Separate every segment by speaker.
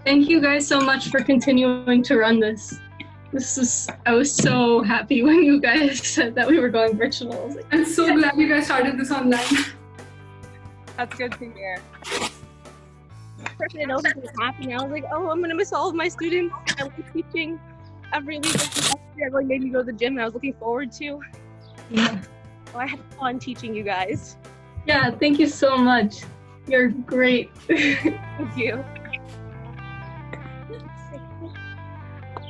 Speaker 1: Thank you guys so much for continuing to run this. I was so happy when you guys said that we were going virtual. I was like,
Speaker 2: I'm so glad you guys started this online.
Speaker 3: That's good to hear.
Speaker 4: First, I know this was happening. I was like, oh, I'm gonna miss all of my students. I was teaching every week. It really made me go to the gym, and I was looking forward to.
Speaker 1: yeah.
Speaker 4: So I had fun teaching you guys.
Speaker 1: Yeah, thank you so much. You're great.
Speaker 4: Thank you.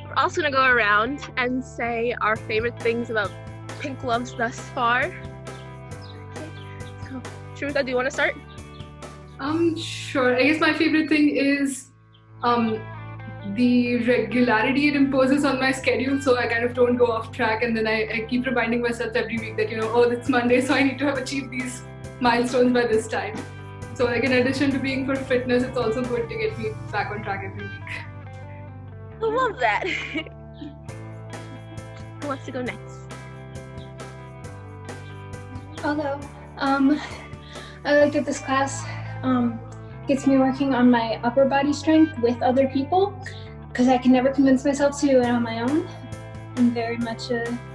Speaker 4: We're also gonna go around and say our favorite things about Pink Gloves thus far. Okay. So, Shrita, do you want to start?
Speaker 2: Sure. I guess my favorite thing is the regularity it imposes on my schedule, so I kind of don't go off track, and then I keep reminding myself every week that, oh, it's Monday, so I need to have achieved these milestones by this time. So like in addition to being for fitness, it's also good to get me back on track every week.
Speaker 4: I love that. Who wants to go next?
Speaker 5: Although, I like that this class gets me working on my upper body strength with other people, because I can never convince myself to do it on my own. I'm very much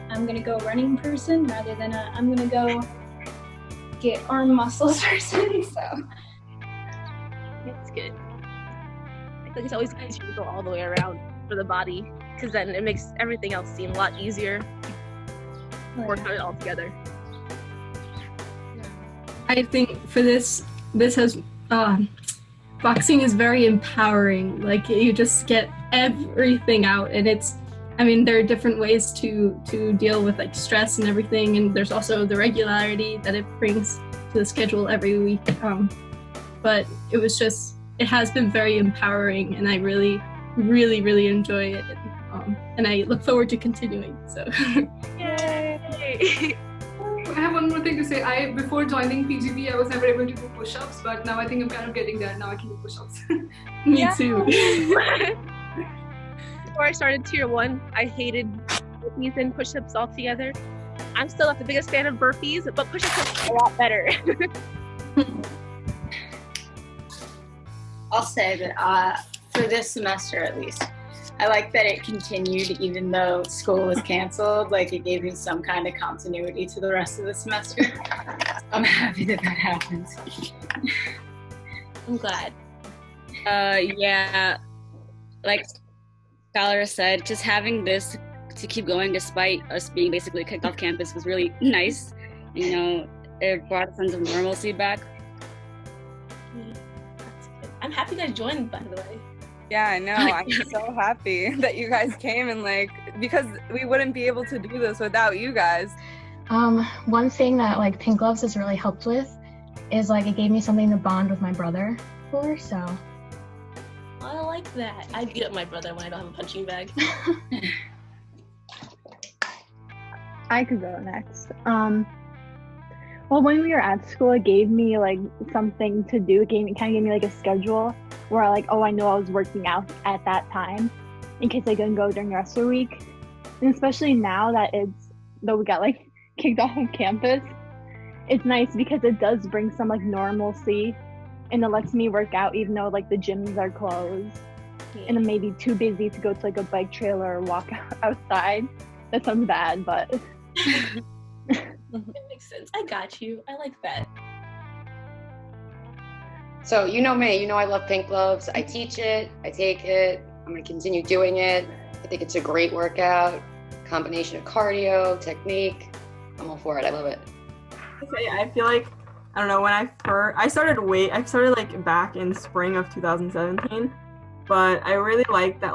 Speaker 5: I'm gonna go running person rather than I'm gonna go get arm muscles person. So
Speaker 4: That's good. I think it's always good to go all the way around for the body, because then it makes everything else seem a lot easier. Work on it all together.
Speaker 1: I think for this has boxing is very empowering. Like, you just get everything out, and there are different ways to deal with like stress and everything, and there's also the regularity that it brings to the schedule every week. But it has been very empowering, and I really, really, really enjoy it, and I look forward to continuing. So,
Speaker 4: Yay!
Speaker 2: I have one more thing to say. Before joining PGB, I was never able to do push-ups, but now I think I'm kind of getting there. Now I can do push-ups.
Speaker 1: Me too.
Speaker 4: Before I started Tier 1, I hated burpees and push-ups altogether. I'm still not the biggest fan of burpees, but push-ups are a lot better.
Speaker 6: I'll say that for this semester at least, I like that it continued even though school was canceled. Like, it gave me some kind of continuity to the rest of the semester. I'm happy that happened.
Speaker 4: I'm glad.
Speaker 7: Yeah, like Skylar said, just having this to keep going despite us being basically kicked off campus was really nice. It brought a sense of normalcy back.
Speaker 4: That's good. I'm happy that I joined, by the way.
Speaker 3: Yeah, I know. I'm so happy that you guys came, and because we wouldn't be able to do this without you guys.
Speaker 8: One thing that Pink Gloves has really helped with is it gave me something to bond with my brother for, so.
Speaker 4: I like that. I beat up my brother when I don't have a punching bag.
Speaker 9: I could go next. Well, when we were at school, it gave me something to do. It kind of gave me a schedule where I know I was working out at that time in case I couldn't go during the rest of the week. And especially now that we got kicked off of campus, it's nice because it does bring some normalcy, and it lets me work out even though the gyms are closed and I'm maybe too busy to go to a bike trail or walk outside. That sounds bad, but
Speaker 4: It makes sense. I got you. I like that.
Speaker 10: So you know me, I love Pink Gloves. I teach it, I take it, I'm gonna continue doing it. I think it's a great workout, combination of cardio, technique. I'm all for it, I love it.
Speaker 11: Okay, I feel I don't know, when I started back in spring of 2017, but I really liked that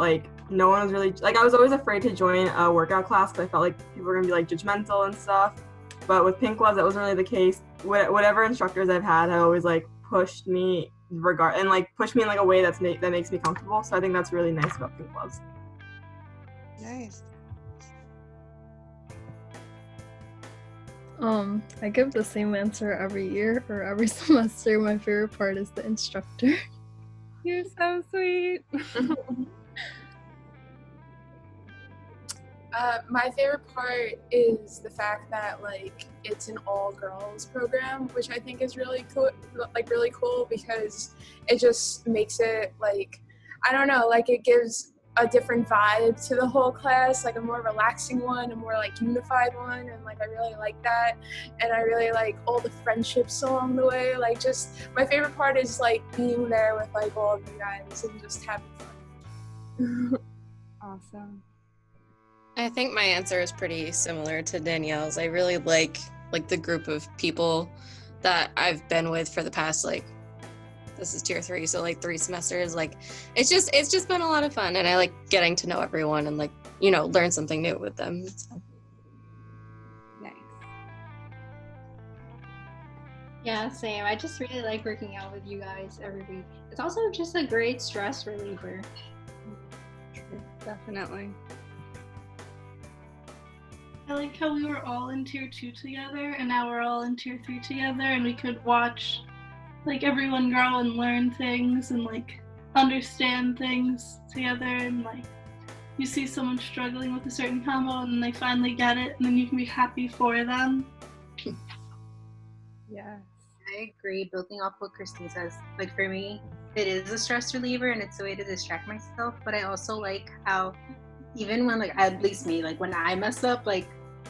Speaker 11: no one was really, I was always afraid to join a workout class because I felt people were gonna be judgmental and stuff. But with Pink Gloves, that wasn't really the case. Whatever instructors I've had have always pushed me pushed me in a way that makes me comfortable. So I think that's really nice about Pink Gloves.
Speaker 3: Nice.
Speaker 12: I give the same answer every year or every semester. My favorite part is the instructor.
Speaker 3: You're so sweet.
Speaker 13: My favorite part is the fact that it's an all-girls program, which I think is really cool. Really cool because it just makes it I don't know, like it gives a different vibe to the whole class, like a more relaxing one, a more like unified one, and like I really like that. And I really like all the friendships along the way. Like just my favorite part is like being there with like all of you guys and just having fun.
Speaker 3: Awesome.
Speaker 14: I think my answer is pretty similar to Danielle's. I really like the group of people that I've been with for the past this is tier 3, so 3 semesters. It's just been a lot of fun, and I like getting to know everyone and learn something new with them. So.
Speaker 3: Nice.
Speaker 1: Yeah, same. I just really like working out with you guys every week. It's also just a great stress reliever.
Speaker 3: Definitely.
Speaker 15: I like how we were all in tier 2 together, and now we're all in tier 3 together, and we could watch everyone grow and learn things and understand things together, and you see someone struggling with a certain combo and then they finally get it, and then you can be happy for them.
Speaker 3: Yes.
Speaker 16: I agree. Building off what Christine says, for me, it is a stress reliever and it's a way to distract myself. But I also like how, even when at least me, when I mess up,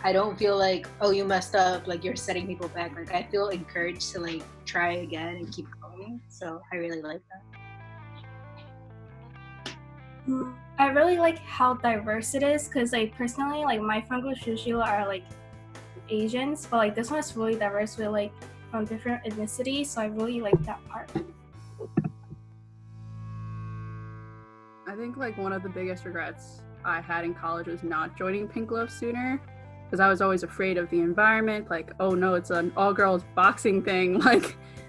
Speaker 16: I don't feel oh, you messed up, you're setting people back. I feel encouraged to try again and keep going. So I really like that.
Speaker 17: I really like how diverse it is, because personally, my friend group usually are Asians, but this one is really diverse with from different ethnicities, so I really like that part.
Speaker 18: I think one of the biggest regrets I had in college was not joining Pink Gloves sooner, because I was always afraid of the environment. Oh no, it's an all-girls boxing thing.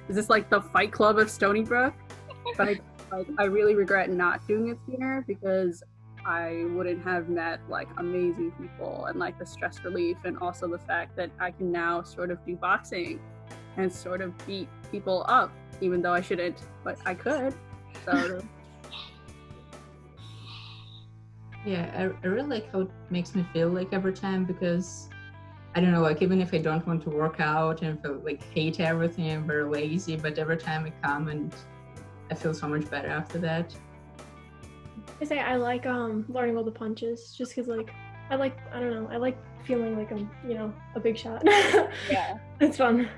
Speaker 18: Is this the Fight Club of Stony Brook? But I really regret not doing it sooner, because I wouldn't have met amazing people and the stress relief, and also the fact that I can now sort of do boxing and sort of beat people up, even though I shouldn't, but I could. So.
Speaker 19: Yeah, I really like how it makes me feel every time, because I don't know, even if I don't want to work out and if I hate everything, I'm very lazy, but every time I come and I feel so much better after that.
Speaker 5: I like learning all the punches, just because I don't know, I like feeling I'm a big shot.
Speaker 3: Yeah.
Speaker 5: It's fun.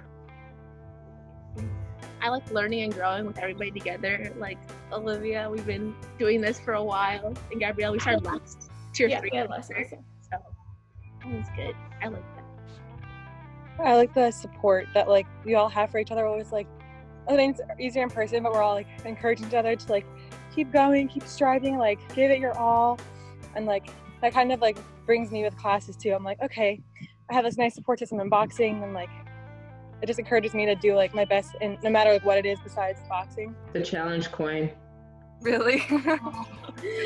Speaker 4: I like learning and growing with everybody together. Olivia, we've been doing this for a while, and Gabrielle, we started last tier 3.
Speaker 5: Yeah, last semester.
Speaker 4: So that was good. I like that.
Speaker 3: I like the support that we all have for each other. Always I think it's easier in person, but we're all encouraging each other to keep going, keep striving, give it your all, and that kind of brings me with classes too. I'm okay, I have this nice support system in boxing, and it just encourages me to do my best, in no matter what it is besides boxing.
Speaker 19: The challenge coin.
Speaker 3: Really?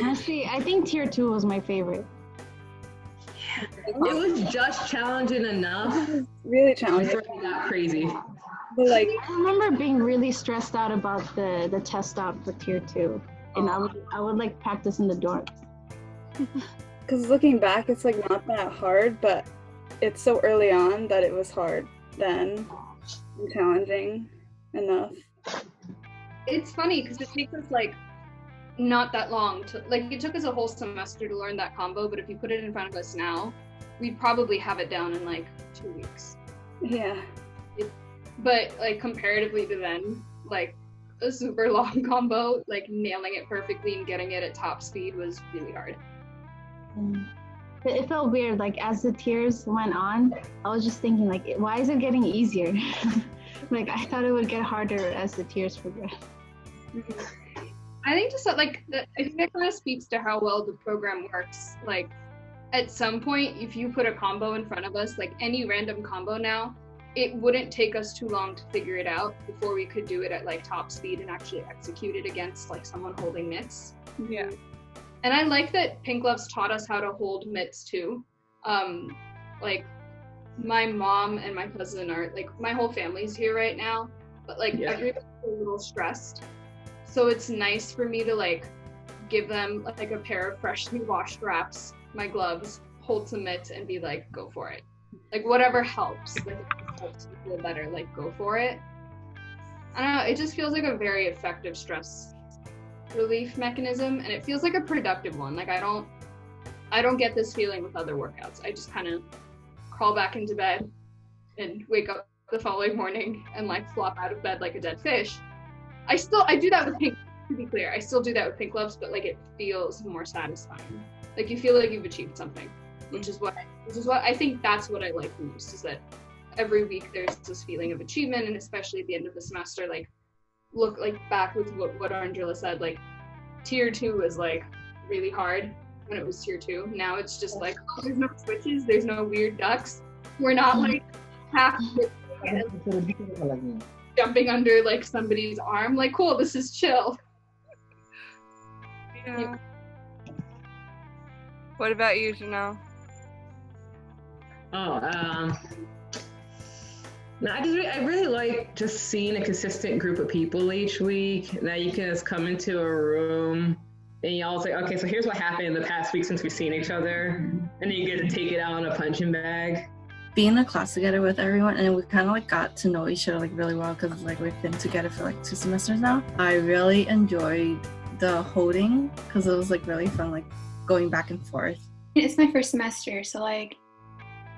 Speaker 8: Honestly, I think tier 2 was my favorite.
Speaker 19: It was just challenging enough.
Speaker 3: Really challenging.
Speaker 19: Before it got crazy.
Speaker 8: But I remember being really stressed out about the test out for tier 2, and I would practice in the dorms.
Speaker 3: Because looking back, it's not that hard, but it's so early on that it was hard then, and challenging enough.
Speaker 2: It's funny because it takes us not that long to it took us a whole semester to learn that combo, but if you put it in front of us now, we'd probably have it down in 2 weeks.
Speaker 3: Yeah.
Speaker 2: But comparatively to then, a super long combo, nailing it perfectly and getting it at top speed was really hard.
Speaker 8: It felt weird, as the tiers went on, I was just thinking why is it getting easier? I thought it would get harder as the tiers progressed.
Speaker 2: I think just I think that kind of speaks to how well the program works. At some point, if you put a combo in front of us, any random combo now, it wouldn't take us too long to figure it out before we could do it at top speed and actually execute it against someone holding mitts.
Speaker 3: Yeah.
Speaker 2: And I like that Pink Gloves taught us how to hold mitts too. My mom and my cousin are my whole family's here right now, but everyone's a little stressed. So it's nice for me to give them a pair of freshly washed wraps, my gloves, hold some mitts, and be go for it. Whatever helps. If it helps you feel better, go for it. I don't know. It just feels like a very effective stress
Speaker 20: relief mechanism, and it feels like a productive one. Like I don't get this feeling with other workouts. I just kind of crawl back into bed and wake up the following morning and like flop out of bed like a dead fish. I do that with pink, to be clear. I still do that with pink gloves, but like it feels more satisfying. Like you feel like you've achieved something, which is what I think that's what I like the most, is that every week there's this feeling of achievement, and especially at the end of the semester, like look like back with what Andrilla said, like tier 2 was like really hard when it was tier 2. Now it's just like, oh, there's no switches, there's no weird ducks. We're not like half jumping under like somebody's arm. Like, cool, this is chill.
Speaker 21: Yeah. What about you, Janelle?
Speaker 22: No, I really like just seeing a consistent group of people each week that you can just come into a room and y'all say, okay, so here's what happened in the past week since we've seen each other, and then you get to take it out in a punching bag.
Speaker 23: Being in a class together with everyone, and we kind of like got to know each other like really well because like we've been together for like 2 semesters now. I really enjoyed the holding because it was like really fun, like going back and forth.
Speaker 24: It's my first semester, so like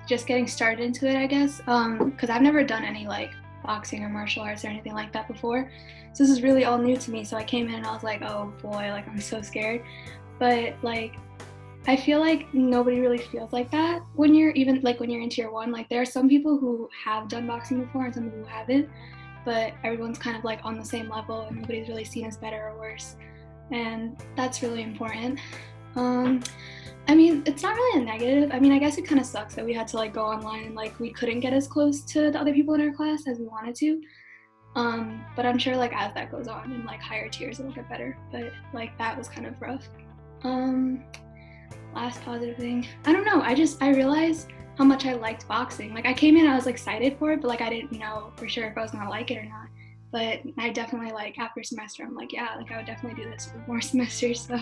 Speaker 24: just getting started into it, I guess, because I've never done any like boxing or martial arts or anything like that before, so this is really all new to me. So I came in and I was like, oh boy, like I'm so scared. But like I feel like nobody really feels like that when you're in tier 1. Like there are some people who have done boxing before and some people who haven't, but everyone's kind of like on the same level and nobody's really seen as better or worse, and that's really important. I mean, it's not really a negative. I mean, I guess it kind of sucks that we had to like go online and like we couldn't get as close to the other people in our class as we wanted to. But I'm sure like as that goes on in like higher tiers, it'll get better. But like that was kind of rough. Last positive thing, I don't know. I realized how much I liked boxing. Like I came in, I was excited for it, but like I didn't know for sure if I was gonna like it or not. But I definitely like after a semester, I'm like, yeah, like I would definitely do this for more semesters. So.